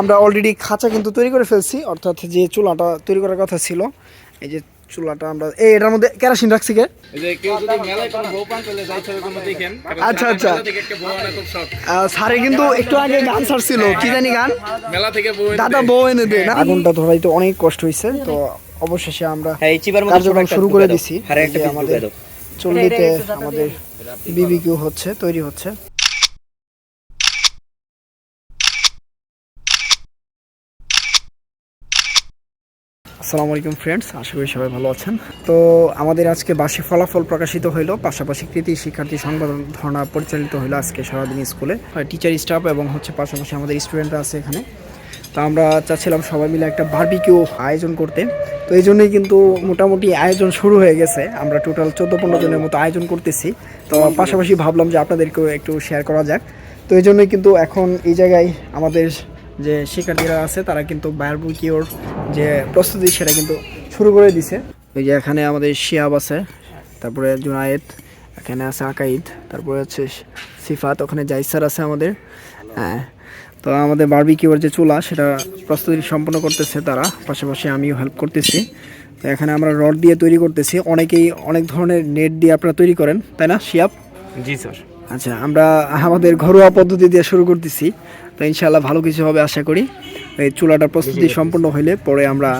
আমরা অলরেডি খাঁচা কিন্তু তৈরি করে ফেলছি, অর্থাৎ যে চুলাটা তৈরি করার কথা ছিল, এই যে চুলাটা আমরা এটার মধ্যে কেরোসিন রাখছি কে। আচ্ছা আচ্ছা, স্যারে কিন্তু একটু আগে গান ছাড়ছিল, কি জানি গান, দাদা বউ এনে দে না। আগুনটা ধরাইতে অনেক কষ্ট হয়েছে, তো অবশেষে আমরা কার্যক্রম শুরু করে দিছি। আমাদের চুল্লিতে আমাদের বিবিকিউ হচ্ছে, তৈরি হচ্ছে। আসসালামু আলাইকুম ফ্রেন্ডস, আশা করি সবাই ভালো আছেন। তো আমাদের আজকে বার্ষিক ফলাফল প্রকাশিত হইল, পাশাপাশি কৃতি শিক্ষার্থী সংবর্ধনা পরিচালিত হইলো আজকে সারাদিন স্কুলে। টিচার স্টাফ এবং পাশাপাশি আমাদের স্টুডেন্টরা আছে এখানে। তো আমরা চাচ্ছিলাম সবাই মিলে একটা বারবিকিউ আয়োজন করতে, তো এই জন্যই কিন্তু মোটামুটি আয়োজন শুরু হয়ে গেছে। আমরা টোটাল 14-15 জনের মতো আয়োজন করতেছি। তো পাশাপাশি ভাবলাম যে আপনাদেরকেও একটু শেয়ার করা যাক। তো এই জন্যই কিন্তু এখন এই জায়গায় আমাদের যে শিক্ষার্থীরা আছে তারা কিন্তু বারবিকিউর যে প্রস্তুতি সেটা কিন্তু শুরু করে দিছে। এই যে এখানে আমাদের শিয়াব আছে, তারপরে জুনায়েদ, এখানে আছে আকাইদ, তারপরে হচ্ছে সিফাত, ওখানে জাইসার আছে আমাদের। হ্যাঁ, তো আমাদের বারবিকিউর যে চুলা সেটা প্রস্তুতি সম্পন্ন করতেছে তারা, পাশাপাশি আমিও হেল্প করতেছি। তো এখানে আমরা রড দিয়ে তৈরি করতেছি, অনেকেই অনেক ধরনের নেট দিয়ে আপনারা তৈরি করেন, তাই না শিয়াব? জি স্যার। আচ্ছা, আমরা আমাদের ঘরোয়া পদ্ধতি দিয়ে শুরু করতেছি, তো ইনশাআল্লাহ ভালো কিছু হবে আশা করি। এই চুলাটা প্রস্তুতি সম্পন্ন হইলে পরে আমরা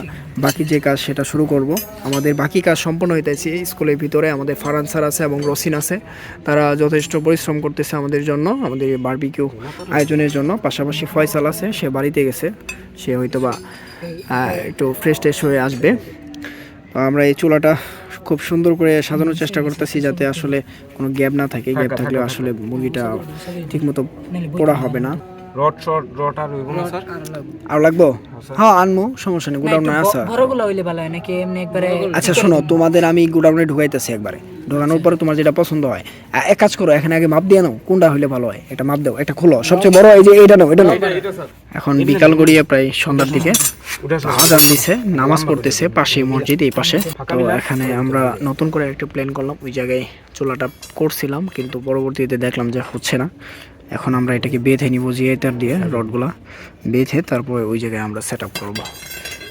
বাকি যে কাজ সেটা শুরু করব। আমাদের বাকি কাজ সম্পন্ন হইতেছে স্কুলের ভিতরে। আমাদের ফারহান স্যার আছে এবং রসিন আছে, তারা যথেষ্ট পরিশ্রম করতেছে আমাদের জন্য, আমাদের বারবিকিউ আয়োজনের জন্য। পাশাপাশি ফয়সাল আছে, সে বাড়িতে গেছে, সে হয়তো বা একটু ফ্রেশ ট্রেশ হয়ে আসবে। তো আমরা এই চুলাটা খুব সুন্দর করে সাজানোর চেষ্টা করতেছি, যাতে আসলে কোনো গ্যাপ না থাকে। গ্যাপ থাকলে আসলে মুরগিটা ঠিকমতো পোড়া হবে না। আর লাগবো? হ্যাঁ আনবো, সমস্যা নেই, গোডাউনে আছে। আচ্ছা শোনো, তোমাদের আমি গোডাউনে ঢুকাইতেছি একবারে। ঢোকানোর পরে তোমার যেটা পছন্দ হয় এক কাজ করো, এখানে আগে মাপ দিয়ে নাও কোনটা হইলে ভালো হয়, এটা মাপ দাও, এটা খোলো, সবচেয়ে বড় এই যে এটা নাও, এটা নাও। এখন বিকাল গড়িয়ে প্রায় সন্ধ্যার দিকে আজান দিছে, নামাজ পড়তেছে পাশে মসজিদ, এই পাশে। তো এখানে আমরা নতুন করে একটা প্ল্যান করলাম, ওই জায়গায় চুলাটা করছিলাম, কিন্তু পরবর্তীতে দেখলাম যে হচ্ছে না। এখন আমরা এটাকে বেঁধে নিব, জিআইটার দিয়ে রডগুলা বেঁধে তারপরে ওই জায়গায় আমরা সেট আপ করবো।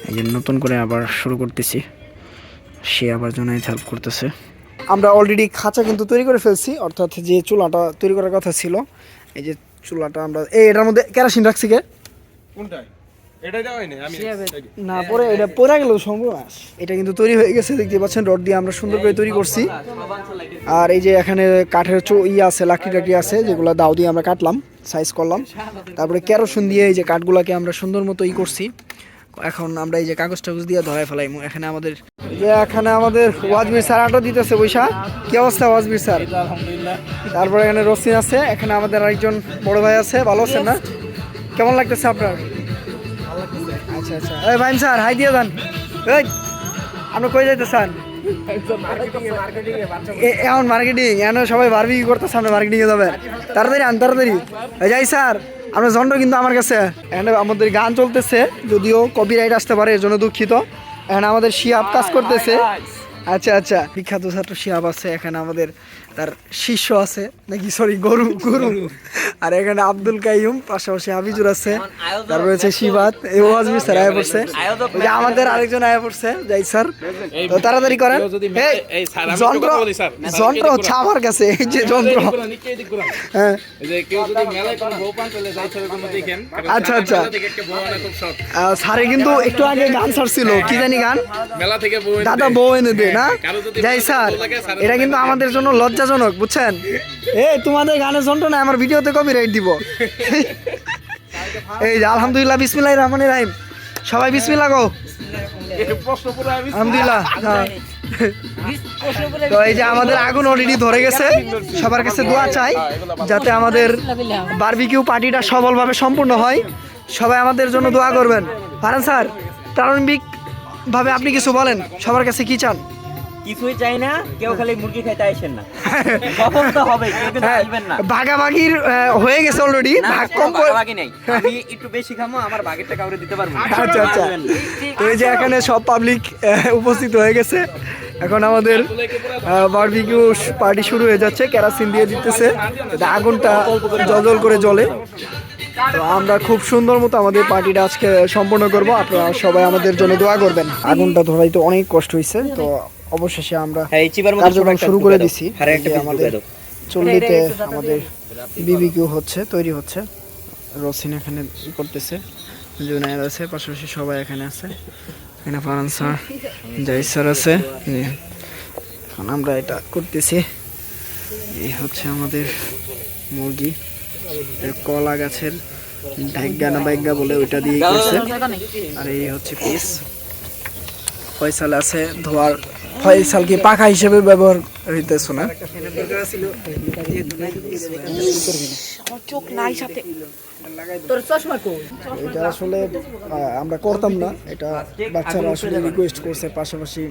এই যে নতুন করে আবার শুরু করতেছি, সে আবার জনায় হেল্প করতেছে। আমরা অলরেডি খাঁচা কিন্তু তৈরি করে ফেলছি, অর্থাৎ যে চুলাটা তৈরি করার কথা ছিল, এই যে চুলাটা আমরা এটার মধ্যে কেরোসিন রাখছি কে। কোনটায়? এটা দাও না, আমি না পরে এটা পড়ে গেল সম্ভব। এটা কিন্তু তৈরি হয়ে গেছে, দেখতে পাচ্ছেন, রড দিয়ে আমরা সুন্দর করে তৈরি করছি। আর এই যে এখানে কাঠের আছে, লাকড়ি টাকড়ি আছে, যেগুলো দাও দিয়ে আমরা কাটলাম, সাইজ করলাম। তারপরে কেরোসিন দিয়ে এই যে কাঠগুলাকে আমরা সুন্দর মতো করছি। এখন আমরা এই যে কাগজ টাগজ দিয়ে ধরায় ফেলাই। এখানে আমাদের ওয়াজবির স্যার আটো দিতেছে বৈশা। কি অবস্থা ওয়াজবির স্যার? তারপরে এখানে রসিন আছে, এখানে আমাদের আরেকজন বড় ভাই আছে। ভালো আছেন না? কেমন লাগতেছে আপনার? আচ্ছা আচ্ছা, এই ভাই স্যার হাই দিয়ে যান। এই আপনি কই যাইতেছেন? এখন মার্কেটিং, এখন সবাই বারবিকিউ করতেছে, আপনি মার্কেটিং এ যাবেন? তাড়াতাড়ি আন, তাড়াতাড়ি যাই স্যার। আপনার জন্ড কিন্তু আমার কাছে। এখানে আমাদের গান চলতেছে, যদিও কপিরাইট আসতে পারে, এর জন্য দুঃখিত। এখানে আমাদের শিয়াব কাজ করতেছে। আচ্ছা আচ্ছা, বিখ্যাত ছাত্র শিয়াব আছে এখানে, আমাদের তার শিষ্য আছে নাকি, সরি গরু। আর এখানে আব্দুল কাইয়ুম, পাশাপাশি হাবিজুর আছে, তারপরে হচ্ছে শিবাত, এই ওয়াজবি স্যার আয়া পড়ছে, আমাদের আরেকজন আয়া পড়ছে, যাই স্যার। তো তাড়াতাড়ি করেন, যন্ত্র হচ্ছে আমার কাছে, এই যে যন্ত্র। হ্যাঁ আচ্ছা আচ্ছা, স্যারে কিন্তু একটু আগে গান ছাড়ছিল, কি জানি গান, দাদা বউ এনে দে না। যাই স্যার, এটা কিন্তু আমাদের জন্য লজ্জাজনক, বুঝছেন? তোমাদের গানের যন্ত্র না, আমার ভিডিওতে কপিরাইট দিব। এই যে আলহামদুলিল্লাহ, বিসমিল্লাহির রহমানির রহিম, সবাই বিসমিল্লাহ গো। আলহামদুলিল্লাহ। তো এই যে আমাদের আগুন অলরেডি ধরে গেছে, সবার কাছে দোয়া চাই যাতে আমাদের বারবিকিউ পার্টিটা সফলভাবে সম্পূর্ণ হয়। সবাই আমাদের জন্য দোয়া করবেন। ফারহান স্যার, প্রারম্ভিক ভাবে আপনি কিছু বলেন, সবার কাছে কি চান? কিছুই চাই না, কেউ খালি মুরগি খাইতে আইছেন না, সফল তো হবে, কিন্তু আইবেন না। ভাগাভাগির হয়ে গেছে অলরেডি, ভাগ কম ভাগাভাগি নাই, আমি একটু বেশি খামো, আমার ভাগেরটা কাউরে দিতে পারবো। আচ্ছা আচ্ছা, তো এই যে এখানে সব পাবলিক উপস্থিত হয়ে গেছে। এখন আমাদের বারবিকিউ পার্টি শুরু হয়ে যাচ্ছে, কেরোসিন দিয়ে দিতেছে, আগুনটা জল করে জ্বলে। তো আমরা খুব সুন্দর মতো আমাদের পার্টিটা আজকে সম্পন্ন করব। আপনারা সবাই আমাদের জন্য দোয়া করবেন। আগুনটা ধরাইতে অনেক কষ্ট হয়েছে, তো অবশেষে আমরা হ্যাঁ এই চিবার মধ্যে কার্যক্রম শুরু করে দিছি। আরে একটা পিস আমাদের ঢুকাই দাও। চল্লিতে আমাদের বিবিকিউ হচ্ছে, তৈরি হচ্ছে। রসিন এখানে করতেছে, জুনায়েদ আছে, পাশাপাশি সবাই এখানে আছে। এখানে ফারান স্যার, জাহিদ স্যার আছে। এখন আমরা এটা করতেছি। এই হচ্ছে আমাদের মুরগি, কলা গাছের ঢাইগা না বাইগা বলে ওইটা দিয়ে করছে। আর এই হচ্ছে পিস। ফয়সাল আছে ধোয়ার। ফয়সাল কি পাখা হিসেবে ব্যবহার হইতেছ না? এটা আসলে আমরা করতাম না, এটা বাচ্চারা আসলে রিকোয়েস্ট করছে, পাশাপাশি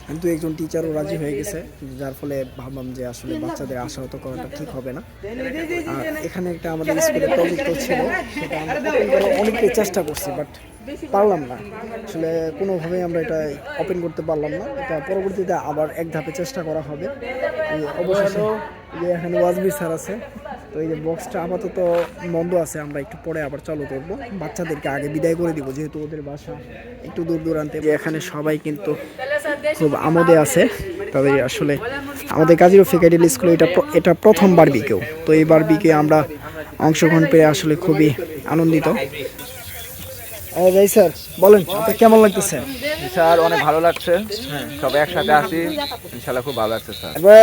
কিন্তু একজন টিচারও রাজি হয়ে গেছে, যার ফলে ভাবলাম যে আসলে বাচ্চাদের আশাহত করাটা ঠিক হবে না। আর এখানে একটা আমাদের স্কুলে প্রজেক্ট ছিল, সেটা আমরা ওপেন করার অনেকটাই চেষ্টা করছি, বাট পারলাম না। আসলে কোনোভাবেই আমরা এটা ওপেন করতে পারলাম না। এটা পরবর্তীতে আবার এক ধাপে চেষ্টা করা হবে। এই অবশেষে যে এখানে ওয়াজবির স্যার আছে, তো এই যে বক্সটা আপাতত বন্ধ আছে, আমরা একটু পরে আবার চালু করব। বাচ্চাদেরকে আগে বিদায় করে দিব, যেহেতু ওদের বাসা একটু দূর দূরান্তে। এখানে সবাই কিন্তু খুব আমোদে আছে। তবে আসলে আমাদের কাজী রফিক আইডিয়াল স্কুলে এটা প্রথম বারবিকিউ, তো এই বারবিকিউ আমরা অংশগ্রহণ পেয়ে আসলে খুবই আনন্দিত। স্যার বলেন, আপনার কেমন লাগতেছে? স্যার অনেক ভালো লাগছে, সবাই একসাথে আছি, ইনশাআল্লাহ খুব ভালো লাগছে স্যার। এবার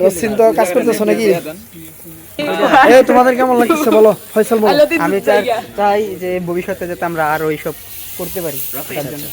রসিন তো কাজ করতেছো নাকি? এই তোমাদের কেমন লাগতেছে বলো, ফয়সাল বলো। আমি চাই যে ভবিষ্যতে যাতে আমরা আরো এইসব করতে পারি, তার জন্য।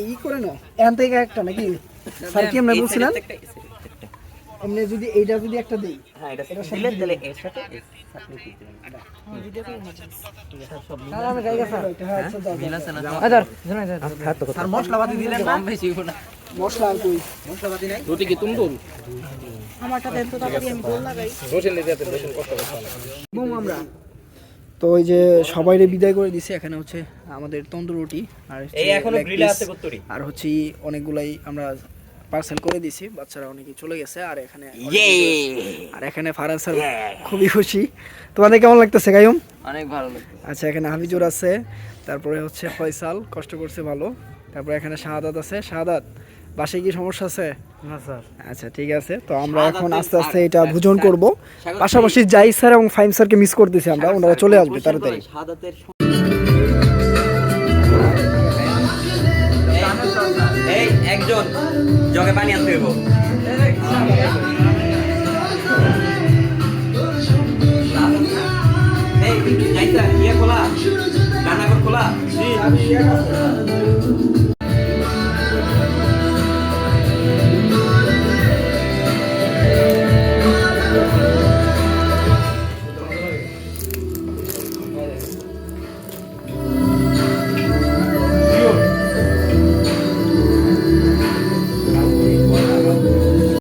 এই করে না এখান থেকে একটা নাকি স্যার কি আমরা বলছিলাম, এমনি যদি এইটা যদি একটা দেই, হ্যাঁ এটা দিলে তাহলে এর সাথে আর মশলাপাতি দিলেন না, বেশি না মশলা আর কই রুটি কি তুমি বল? আমারটা দেন তো তাড়াতাড়ি, আমি গোল লাগাই। রসুন দিতে রসুন কষ্ট করতে হবে। বুম আমরা। তো ওই যে সবাইরে বিদায় করে দিছে। এখানে হচ্ছে আমাদের তন্দুর রুটি আর এই এখনো গ্রিলে আছে কত্তুরি, আর হচ্ছে অনেকগুলাই আমরা পার্সেল করে দিছি, বাচ্চারা অনেকে চলে গেছে। আর এখানে ফারান স্যার খুবই খুশি। তোমাদের কেমন লাগতেছে গায়ুম? অনেক ভালো লাগছে। আচ্ছা, এখানে হাফিজুর আছে, তারপরে হচ্ছে ফয়সাল কষ্ট করছে ভালো, তারপরে এখানে শাহাদাত আছে। শাহাদাত, বাসায় কি সমস্যা আছে? না স্যার। আচ্ছা ঠিক আছে, তো আমরা এখন আস্তে আস্তে এটা ভোজন করব। পাশাপাশি জাই স্যার এবং ফাইম স্যারকে মিস করতেছি আমরা, ওনারা চলে আসবে তাড়াতাড়ি। শাহাদাতের এই একজন জগে পানি আনতে হইব। এই যাইতা ইয়ে খোলা, রান্নাঘর খোলা। জি